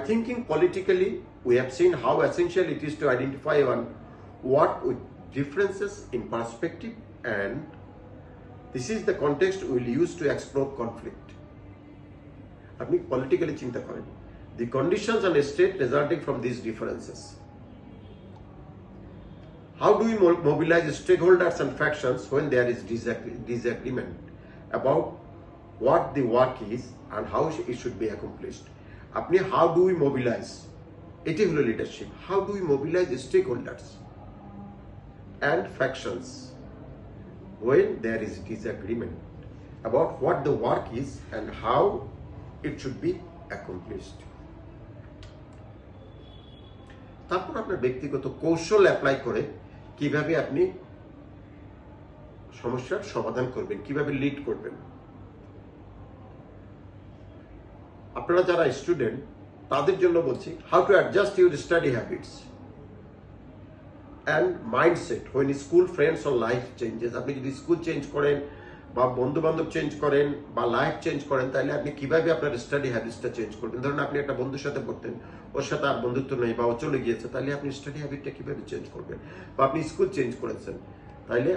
thinking politically, we have seen how essential it is to identify on what with differences in perspective, and this is the context we will use to explore conflict. আপনি politically চিন্তা করেন the conditions and state resulting from these differences. How do we mobilize stakeholders and factions when there is disagreement about what the work is and how it should be accomplished? আপনি how do we mobilize? এটি হলো leadership. How do we mobilize stakeholders and factions when there is disagreement about what the work is and how it should be accomplished? তারপর আপনার ব্যক্তিগত কৌশল apply করে কিভাবে আপনি সমস্যার সমাধান করবেন, কিভাবে লিড করবেন। আপনারা যারা স্টুডেন্ট তাদের জন্য বলছি how to adjust your study habits and mindset when school friends or life changes. আপনি যদি স্কুল চেঞ্জ করেন বা বন্ধু বান্ধব চেঞ্জ করেন বা লাইফ চেঞ্জ করেন, তাহলে আপনি কিভাবে আপনার স্টাডি হ্যাবিটসটা চেঞ্জ করবেন। ধরুন আপনি একটা বন্ধুর সাথে পড়তেন, ওর সাথে আর বন্ধুত্ব নেই বা ও চলে গিয়েছে, তাহলে আপনি স্টাডি হ্যাবিটটা কিভাবে চেঞ্জ করবেন। বা আপনি স্কুল চেঞ্জ করেছেন, তাইলে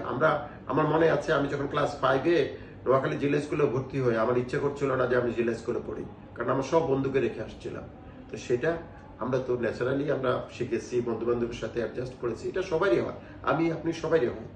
আমার মনে আছে আমি যখন ক্লাস 5-এ নোয়াখালী জিলা স্কুলে ভর্তি হয়ে আমার ইচ্ছা করছিল না যে আমি জিলা স্কুলে পড়ি, কারণ আমার সব বন্ধুকে রেখে আসছিলাম। তো সেটা আমরা তো ন্যাচারালি আমরা শিখেছি, বন্ধু বান্ধবের সাথে অ্যাডজাস্ট করেছি, এটা সবারই হয়, আপনি সবারই হয়।